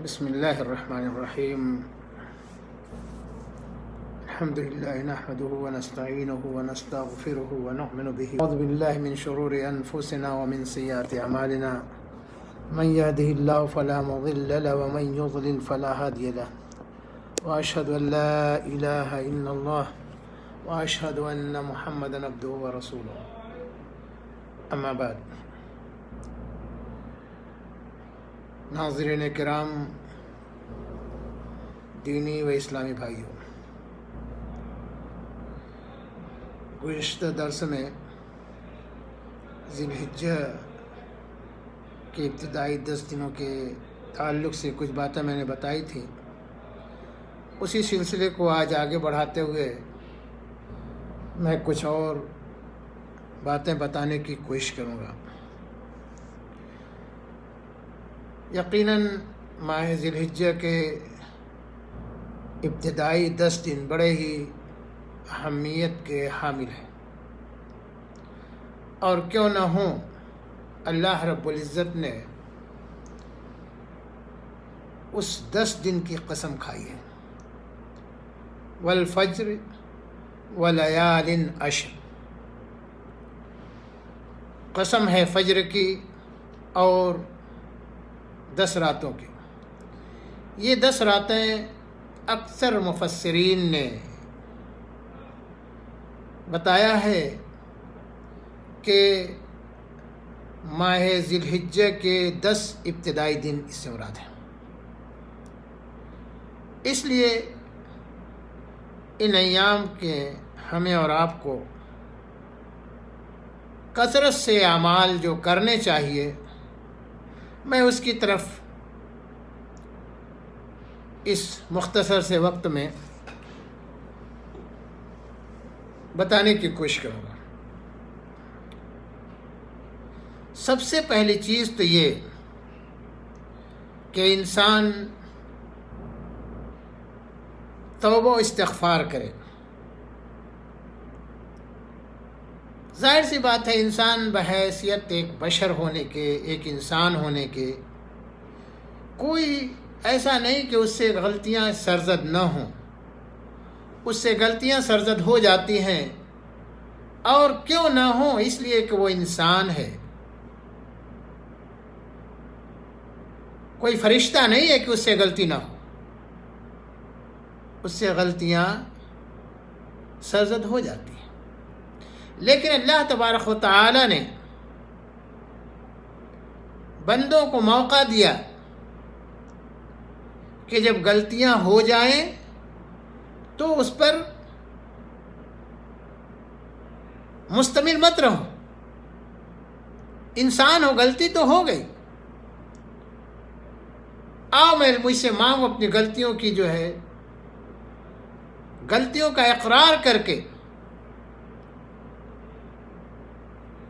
بسم الله الرحمن الرحيم. الحمد لله نحمده ونستعينه ونستغفره ونؤمن به. أعوذ بالله من شرور أنفسنا ومن سيئات أعمالنا. من يهده الله فلا مضل له ومن يضلل فلا هادي له. وأشهد أن لا إله إلا الله وأشهد أن محمدا عبده ورسوله. أما بعد. ناظرین کرام، دینی و اسلامی بھائیوں، گزشتہ درس میں ذی الحجہ کے ابتدائی 10 دنوں کے تعلق سے کچھ باتیں میں نے بتائی تھی. اسی سلسلے کو آج آگے بڑھاتے ہوئے میں کچھ اور باتیں بتانے کی کوشش کروں گا. یقیناً ماہ ذی الحجہ کے ابتدائی 10 دن بڑے ہی اہمیت کے حامل ہیں، اور کیوں نہ ہوں اللہ رب العزت نے اس 10 دن کی قسم کھائی ہے. والفجر ولیال عشر، قسم ہے فجر کی اور 10 راتوں کی. یہ 10 راتیں اکثر مفسرین نے بتایا ہے کہ ماہ ذی الحجہ کے 10 ابتدائی دن اس سے مراد ہیں. اس لیے ان ایام کے ہمیں اور آپ کو کثرت سے اعمال جو کرنے چاہیے، میں اس کی طرف اس مختصر سے وقت میں بتانے کی کوشش کروں گا. سب سے پہلی چیز تو یہ کہ انسان توبہ و استغفار کرے. ظاہر سی بات ہے، انسان بحیثیت ایک بشر ہونے کے، ایک انسان ہونے کے، کوئی ایسا نہیں کہ اس سے غلطیاں سرزد نہ ہوں. اس سے غلطیاں سرزد ہو جاتی ہیں، اور کیوں نہ ہوں، اس لیے کہ وہ انسان ہے. کوئی فرشتہ نہیں ہے کہ اس سے غلطی نہ ہو. اس سے غلطیاں سرزد ہو جاتی ہیں. لیکن اللہ تبارک و تعالی نے بندوں کو موقع دیا کہ جب غلطیاں ہو جائیں تو اس پر مستمر مت رہو. انسان ہو، غلطی تو ہو گئی، آؤ مجھ سے مانگو اپنی غلطیوں کی جو ہے، غلطیوں کا اقرار کر کے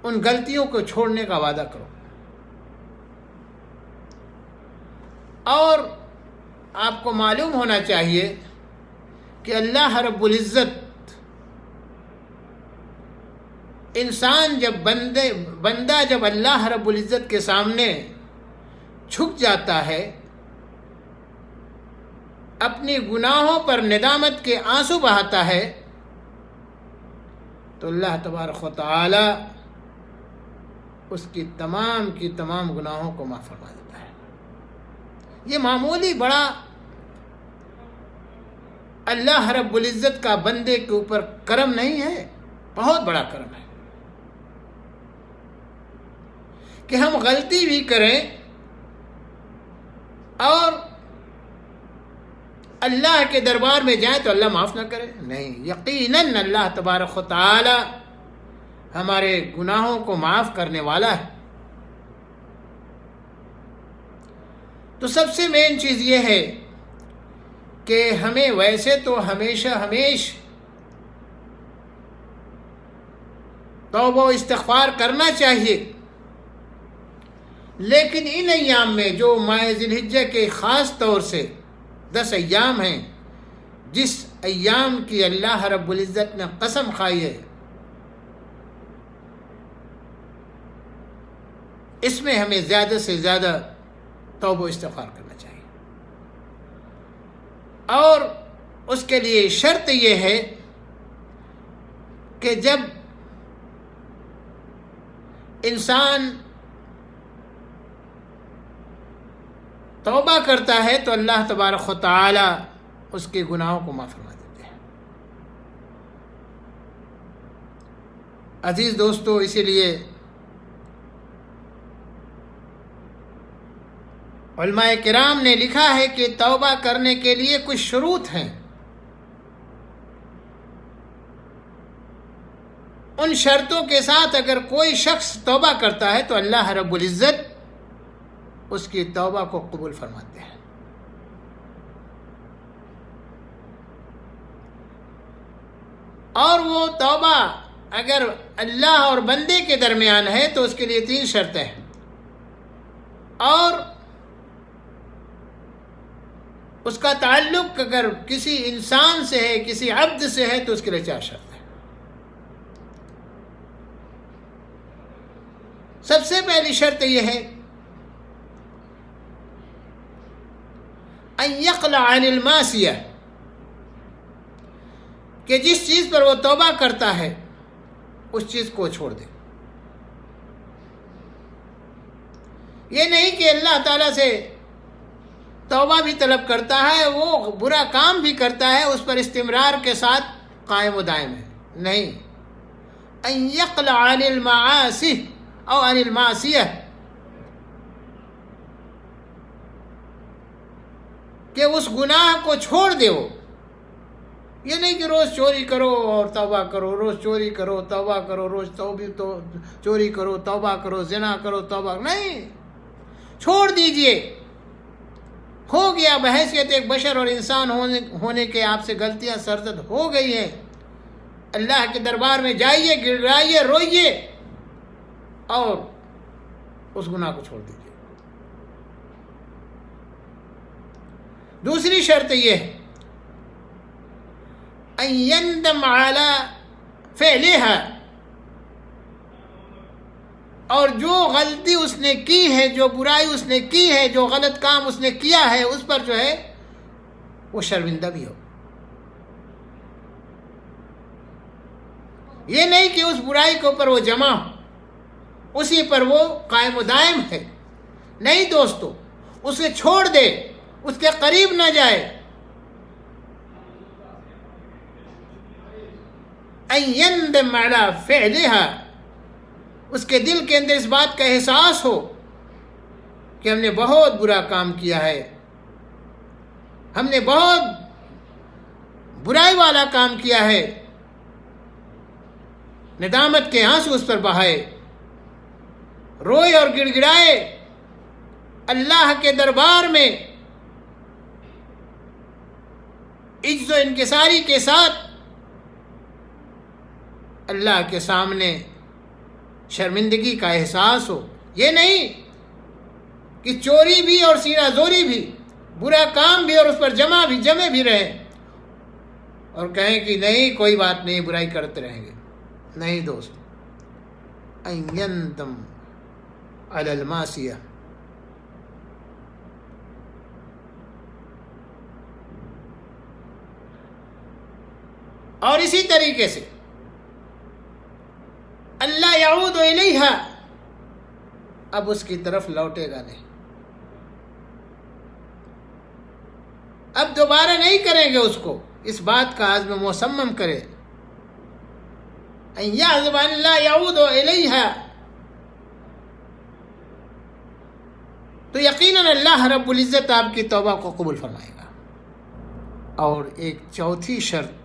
ان غلطیوں کو چھوڑنے کا وعدہ کرو. اور آپ کو معلوم ہونا چاہیے کہ اللہ رب العزت انسان جب بندہ جب اللہ رب العزت کے سامنے جھک جاتا ہے، اپنی گناہوں پر ندامت کے آنسو بہاتا ہے، تو اللہ تبارک و تعالی اس کی تمام گناہوں کو معاف فرما دیتا ہے. یہ معمولی بڑا اللہ رب العزت کا بندے کے اوپر کرم نہیں ہے، بہت بڑا کرم ہے کہ ہم غلطی بھی کریں اور اللہ کے دربار میں جائیں تو اللہ معاف نہ کرے. نہیں، یقیناً اللہ تبارک و تعالی ہمارے گناہوں کو معاف کرنے والا ہے. تو سب سے مین چیز یہ ہے کہ ہمیں ویسے تو ہمیشہ توبہ و استغفار کرنا چاہیے، لیکن ان ایام میں جو ماہ ذی الحجہ کے خاص طور سے 10 ایام ہیں، جس ایام کی اللہ رب العزت نے قسم کھائی ہے، اس میں ہمیں زیادہ سے زیادہ توبہ و استغفار کرنا چاہیے. اور اس کے لیے شرط یہ ہے کہ جب انسان توبہ کرتا ہے تو اللہ تبارک و تعالی اس کے گناہوں کو معاف فرما دیتے ہیں۔ عزیز دوستو، اسی لیے علماء کرام نے لکھا ہے کہ توبہ کرنے کے لیے کچھ شروط ہیں۔ ان شرطوں کے ساتھ اگر کوئی شخص توبہ کرتا ہے تو اللہ رب العزت اس کی توبہ کو قبول فرماتے ہیں۔ اور وہ توبہ اگر اللہ اور بندے کے درمیان ہے تو اس کے لیے 3 شرطیں ہیں، اور اس کا تعلق اگر کسی انسان سے ہے، کسی عبد سے ہے، تو اس کے لیے 4 شرطیں۔ سب سے پہلی شرط یہ ہے ان یقلع عن المعصیہ، کہ جس چیز پر وہ توبہ کرتا ہے اس چیز کو چھوڑ دے۔ یہ نہیں کہ اللہ تعالیٰ سے توبہ بھی طلب کرتا ہے، وہ برا کام بھی کرتا ہے، اس پر استمرار کے ساتھ قائم و دائم ہے، نہیں۔ ان یقلع عن المعاصی او عن المعصیہ، کہ اس گناہ کو چھوڑ دے وہ۔ یہ نہیں کہ روز چوری کرو اور توبہ کرو، روز چوری کرو توبہ کرو، روز چوری کرو توبہ کرو، زنا کرو توبہ، نہیں، چھوڑ دیجئے۔ ہو گیا، بحیثیت ایک بشر اور انسان ہونے کے آپ سے غلطیاں سرزد ہو گئی ہیں۔ اللہ کے دربار میں جائیے، گڑگڑائیے، روئیے اور اس گناہ کو چھوڑ دیجئے۔ دوسری شرط یہ ہے ان یندم علی فعلہا، اور جو غلطی اس نے کی ہے، جو برائی اس نے کی ہے، جو غلط کام اس نے کیا ہے، اس پر جو ہے وہ شرمندہ بھی ہو۔ یہ نہیں کہ اس برائی کے اوپر وہ جمع ہو، اسی پر وہ قائم و دائم ہے، نہیں دوستو، اسے چھوڑ دے، اس کے قریب نہ جائے۔ ان یندم علی فعلہا، اس کے دل کے اندر اس بات کا احساس ہو کہ ہم نے بہت برا کام کیا ہے، ہم نے بہت برائی والا کام کیا ہے، ندامت کے آنسو اس پر بہائے، روئے اور گڑ گڑائے، اللہ کے دربار میں عجز و انکساری کے ساتھ اللہ کے سامنے شرمندگی کا احساس ہو۔ یہ نہیں کہ چوری بھی اور سینہ زوری بھی، برا کام بھی اور اس پر جمے بھی رہے اور کہیں کہ نہیں کوئی بات نہیں، برائی کرتے رہیں گے، نہیں دوست۔ ان یندم علی المعصیہ، اور اسی طریقے سے اللہ یعود الیہا، اب اس کی طرف لوٹے گا نہیں، اب دوبارہ نہیں کریں گے اس کو، اس بات کا عزم مصمم کرے۔ ان یعذب ان لا یعود الیہا، تو یقیناً اللہ رب العزت آپ کی توبہ کو قبول فرمائے گا۔ اور ایک چوتھی شرط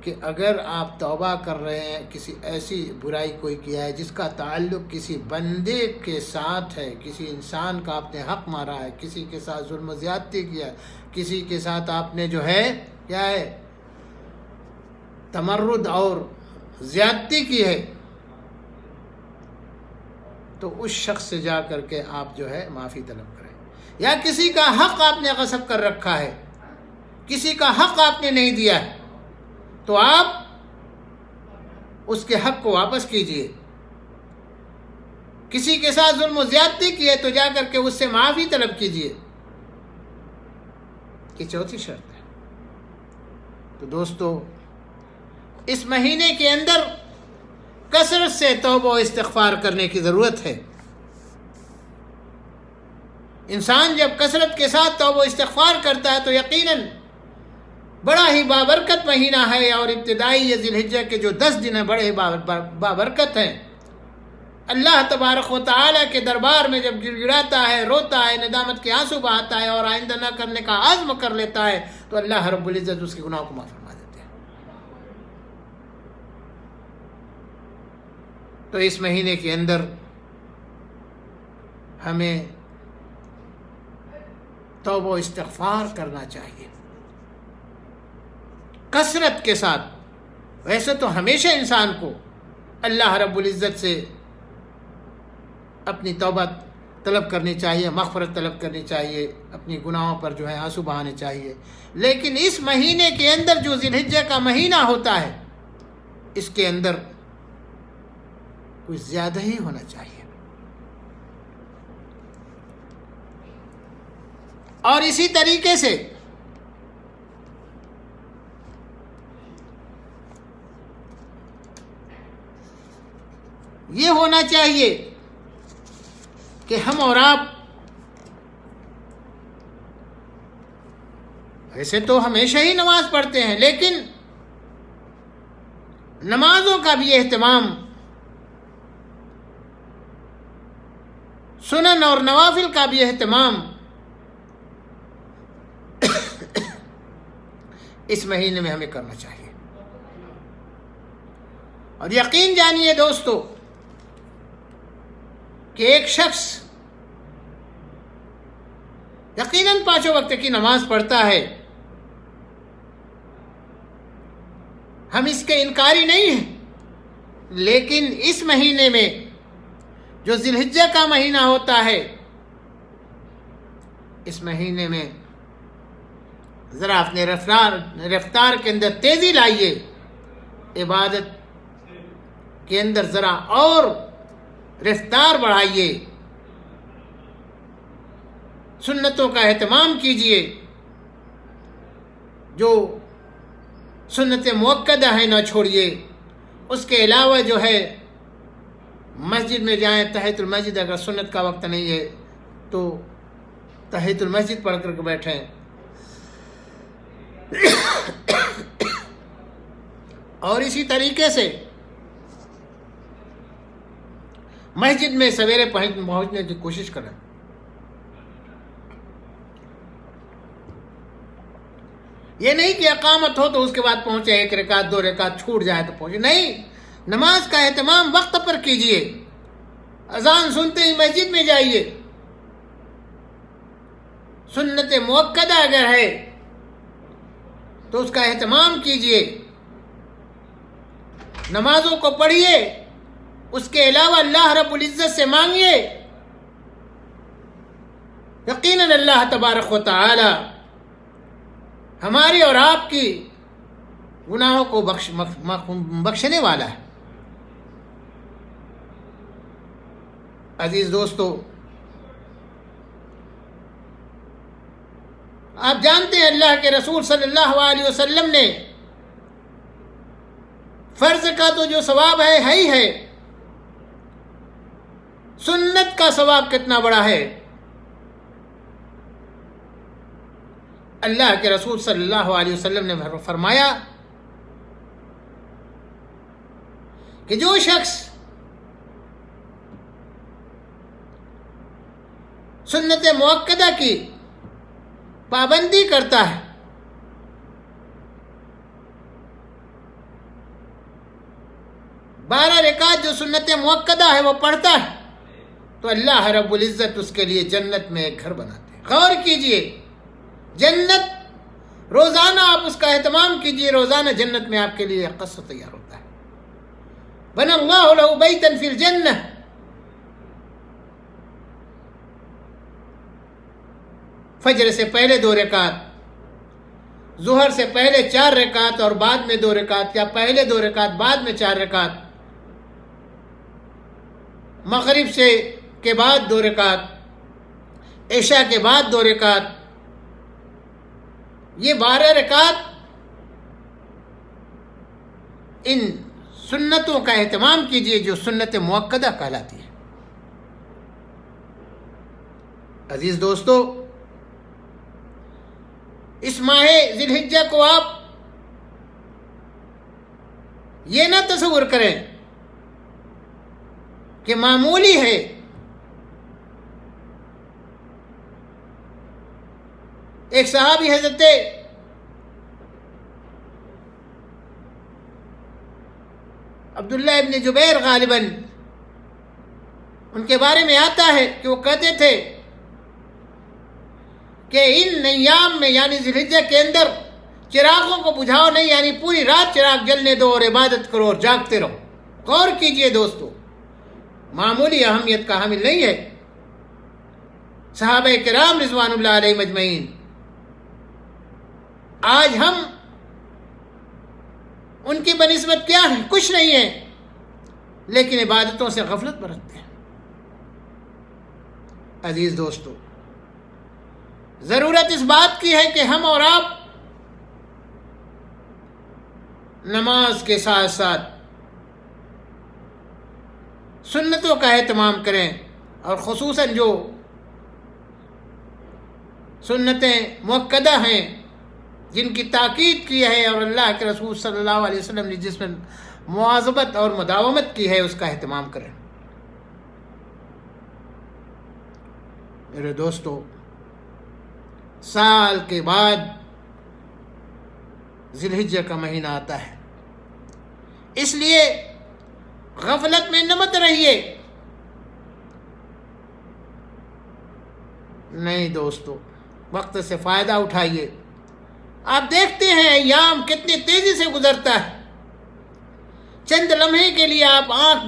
کہ اگر آپ توبہ کر رہے ہیں، کسی ایسی برائی کوئی کیا ہے جس کا تعلق کسی بندے کے ساتھ ہے، کسی انسان کا آپ نے حق مارا ہے، کسی کے ساتھ ظلم و زیادتی کیا ہے، کسی کے ساتھ آپ نے جو ہے کیا ہے تمرد اور زیادتی کی ہے، تو اس شخص سے جا کر کے آپ جو ہے معافی طلب کریں۔ یا کسی کا حق آپ نے غصب کر رکھا ہے، کسی کا حق آپ نے نہیں دیا ہے، تو آپ اس کے حق کو واپس کیجئے۔ کسی کے ساتھ ظلم و زیادتی کی ہے تو جا کر کے اس سے معافی طلب کیجئے۔ یہ چوتھی شرط ہے۔ تو دوستو، اس مہینے کے اندر کثرت سے توبہ و استغفار کرنے کی ضرورت ہے۔ انسان جب کثرت کے ساتھ توبہ و استغفار کرتا ہے تو یقیناً بڑا ہی بابرکت مہینہ ہے، اور ابتدائی یہ ذی الحجہ کے جو 10 دن ہیں بڑے ہی بابرکت ہیں۔ اللہ تبارک و تعالیٰ کے دربار میں جب گڑ گڑاتا ہے، روتا ہے، ندامت کے آنسو بہاتا ہے اور آئندہ نہ کرنے کا عزم کر لیتا ہے تو اللہ رب العزت اس کے گناہوں کو معاف فرما دیتے ہیں۔ تو اس مہینے کے اندر ہمیں توبہ و استغفار کرنا چاہیے کثرت کے ساتھ۔ ویسے تو ہمیشہ انسان کو اللہ رب العزت سے اپنی توبہ طلب کرنی چاہیے، مغفرت طلب کرنی چاہیے، اپنی گناہوں پر جو ہے آنسو بہانے چاہیے، لیکن اس مہینے کے اندر جو ذی الحجہ کا مہینہ ہوتا ہے اس کے اندر کچھ زیادہ ہی ہونا چاہیے۔ اور اسی طریقے سے یہ ہونا چاہیے کہ ہم اور آپ ایسے تو ہمیشہ ہی نماز پڑھتے ہیں، لیکن نمازوں کا بھی اہتمام، سنن اور نوافل کا بھی اہتمام اس مہینے میں ہمیں کرنا چاہیے۔ اور یقین جانیے دوستو کہ ایک شخص یقیناً 5 وقت کی نماز پڑھتا ہے، ہم اس کے انکاری نہیں ہیں، لیکن اس مہینے میں جو ذی الحجہ کا مہینہ ہوتا ہے اس مہینے میں ذرا اپنے رفتار کے اندر تیزی لائیے، عبادت کے اندر ذرا اور رفتار بڑھائیے، سنتوں کا اہتمام کیجیے، جو سنت مؤکدہ ہے نہ چھوڑیے۔ اس کے علاوہ جو ہے مسجد میں جائیں، تحیۃ المسجد، اگر سنت کا وقت نہیں ہے تو تحیۃ المسجد پڑھ کر کے بیٹھیں۔ اور اسی طریقے سے مسجد میں سویرے پہنچنے کی کوشش کریں۔ یہ نہیں کہ اقامت ہو تو اس کے بعد پہنچے، 1 رکعت 2 رکعت چھوٹ جائے تو پہنچے، نہیں، نماز کا اہتمام وقت پر کیجیے، اذان سنتے ہی مسجد میں جائیے، سنت مؤکدہ اگر ہے تو اس کا اہتمام کیجیے، نمازوں کو پڑھیے، اس کے علاوہ اللہ رب العزت سے مانگیے، یقیناً اللہ تبارک و تعالی ہماری اور آپ کی گناہوں کو بخشنے والا ہے۔ عزیز دوستو، آپ جانتے ہیں اللہ کے رسول صلی اللہ علیہ وسلم نے فرض کا تو جو ثواب ہے ہی ہے، سنت کا ثواب کتنا بڑا ہے۔ اللہ کے رسول صلی اللہ علیہ وسلم نے فرمایا کہ جو شخص سنت مؤکدہ کی پابندی کرتا ہے، بارہ رکعت جو سنت مؤکدہ ہے وہ پڑھتا ہے، تو اللہ رب العزت اس کے لیے جنت میں ایک گھر بناتے ہیں۔ غور کیجئے، جنت روزانہ آپ اس کا اہتمام کیجئے، روزانہ جنت میں آپ کے لیے ایک قصر تیار ہوتا ہے۔ بنى اللہ لہ بیتا فی الجنہ، فجر سے پہلے 2 رکعت، ظہر سے پہلے 4 رکعت اور بعد میں 2 رکعت، یا پہلے 2 رکعت بعد میں 4 رکعت، مغرب سے کے بعد 2 رکعت، عشاء کے بعد 2 رکعت، یہ 12 رکعت ان سنتوں کا اہتمام کیجیے جو سنت مؤکدہ کہلاتی ہے۔ عزیز دوستو، اس ماہ ذی الحجہ کو آپ یہ نہ تصور کریں کہ معمولی ہے۔ ایک صحابی حضرت عبداللہ ابن جبیر غالباً ان کے بارے میں آتا ہے کہ وہ کہتے تھے کہ ان ایام میں یعنی ذی الحجہ کے اندر چراغوں کو بجھاؤ نہیں، یعنی پوری رات چراغ جلنے دو اور عبادت کرو اور جاگتے رہو۔ غور کیجئے دوستو، معمولی اہمیت کا حامل نہیں ہے۔ صحابہ کرام رضوان اللہ علیہ مجمعین، آج ہم ان کی بنسبت کیا ہے؟ کچھ نہیں ہے، لیکن عبادتوں سے غفلت برتتے ہیں۔ عزیز دوستو، ضرورت اس بات کی ہے کہ ہم اور آپ نماز کے ساتھ ساتھ سنتوں کا اہتمام کریں، اور خصوصاً جو سنتیں مؤکدہ ہیں جن کی تاکید کی ہے اور اللہ کے رسول صلی اللہ علیہ وسلم نے جس میں مواظبت اور مداومت کی ہے، اس کا اہتمام کریں۔ میرے دوستو، سال کے بعد ذی الحجہ کا مہینہ آتا ہے، اس لیے غفلت میں نہ مت رہیے۔ نہیں دوستو، وقت سے فائدہ اٹھائیے۔ آپ دیکھتے ہیں ایام کتنی تیزی سے گزرتا ہے۔ چند لمحے کے لیے آپ آنکھ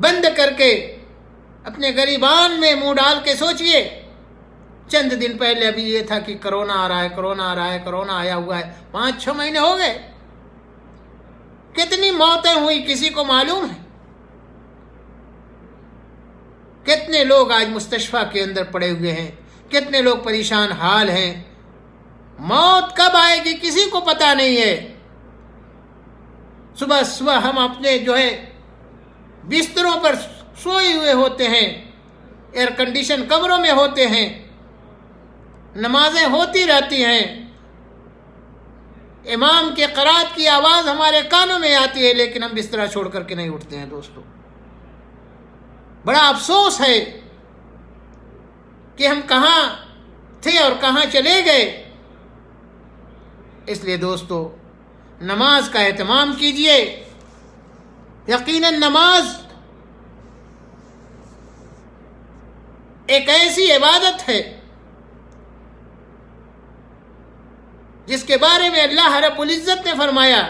بند کر کے اپنے گریبان میں منہ ڈال کے سوچئے، چند دن پہلے ابھی یہ تھا کہ کرونا آ رہا ہے، کرونا آ رہا ہے، کرونا آیا ہوا ہے، 5-6 مہینے ہو گئے۔ کتنی موتیں ہوئی کسی کو معلوم ہے؟ کتنے لوگ آج مستشفیٰ کے اندر پڑے ہوئے ہیں، کتنے لوگ پریشان حال ہیں۔ موت کب آئے گی کسی کو پتہ نہیں ہے۔ صبح صبح ہم اپنے بستروں پر سوئے ہوئے ہوتے ہیں، ایئر کنڈیشن کمروں میں ہوتے ہیں، نمازیں ہوتی رہتی ہیں، امام کے قرات کی آواز ہمارے کانوں میں آتی ہے، لیکن ہم بستر چھوڑ کر کے نہیں اٹھتے ہیں۔ دوستو، بڑا افسوس ہے کہ ہم کہاں تھے اور کہاں چلے گئے۔ اس لیے دوستو، نماز کا اہتمام کیجئے۔ یقیناً نماز ایک ایسی عبادت ہے جس کے بارے میں اللہ رب العزت نے فرمایا،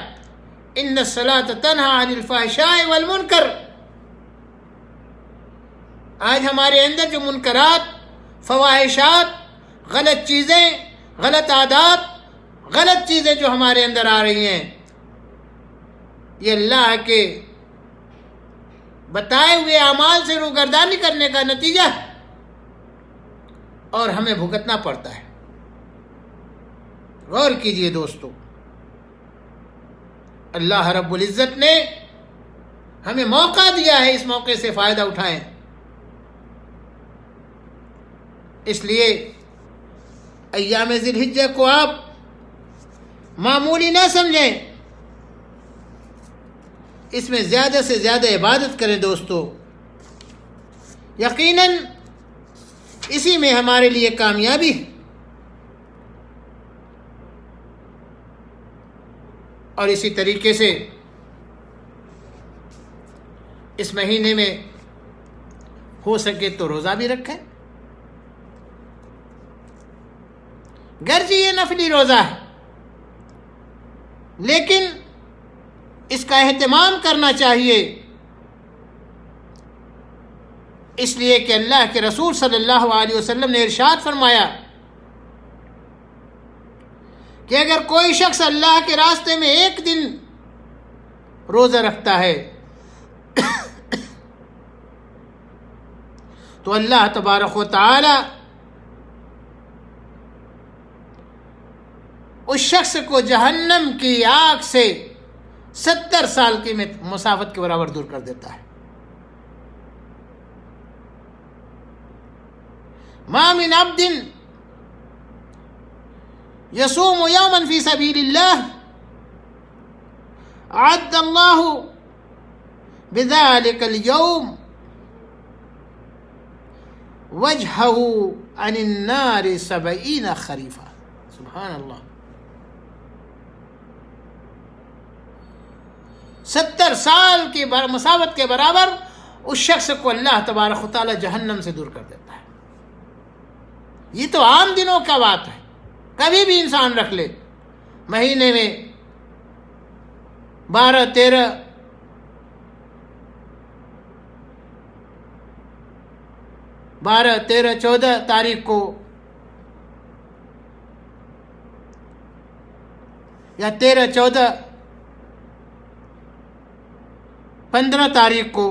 ان الصلاۃ تنہی عن الفحشاء والمنکر۔ آج ہمارے اندر جو منکرات، فواحشات، غلط چیزیں، غلط عادات، غلط چیزیں جو ہمارے اندر آ رہی ہیں، یہ اللہ کے بتائے ہوئے اعمال سے روگردانی کرنے کا نتیجہ ہے، اور ہمیں بھگتنا پڑتا ہے۔ غور کیجئے دوستو، اللہ رب العزت نے ہمیں موقع دیا ہے، اس موقع سے فائدہ اٹھائیں۔ اس لیے ایام ذی الحجہ کو آپ معمولی نہ سمجھیں، اس میں زیادہ سے زیادہ عبادت کریں دوستو۔ یقیناً اسی میں ہمارے لیے کامیابی ہے، اور اسی طریقے سے اس مہینے میں ہو سکے تو روزہ بھی رکھیں، گرچہ یہ نفلی روزہ ہے، لیکن اس کا اہتمام کرنا چاہیے، اس لیے کہ اللہ کے رسول صلی اللہ علیہ وسلم نے ارشاد فرمایا کہ اگر کوئی شخص اللہ کے راستے میں ایک دن روزہ رکھتا ہے تو اللہ تبارک و تعالی اس شخص کو جہنم کی آگ سے 70 سال کی مسافت کے برابر دور کر دیتا ہے۔ ما من عبد يصوم يوما في سبيل الله أعد الله بذلك اليوم وجهه عن النار 70 خريفا۔ سبحان اللہ، 70 سال کی مسافت کے برابر اس شخص کو اللہ تبارک و تعالی جہنم سے دور کر دیتا ہے۔ یہ تو عام دنوں کا بات ہے، کبھی بھی انسان رکھ لے، مہینے میں 12، 13، 14 تاریخ کو یا 13، 14، 15 تاریخ کو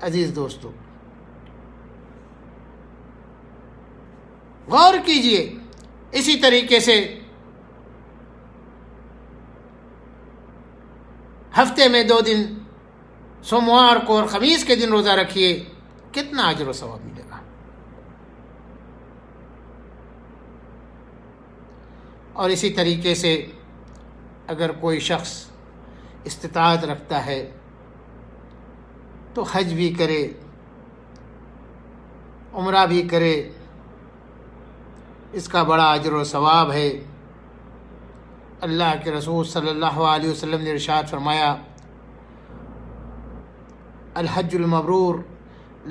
عزیز دوستو غور کیجئے۔ اسی طریقے سے ہفتے میں 2 دن سوموار کو اور خمیس کے دن روزہ رکھیے، کتنا اجر و ثواب ملے گا۔ اور اسی طریقے سے اگر کوئی شخص استطاعت رکھتا ہے تو حج بھی کرے، عمرہ بھی کرے، اس کا بڑا اجر و ثواب ہے۔ اللہ کے رسول صلی اللہ علیہ وسلم نے ارشاد فرمایا، الحج المبرور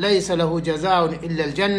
لیس له جزاء الا الجنہ۔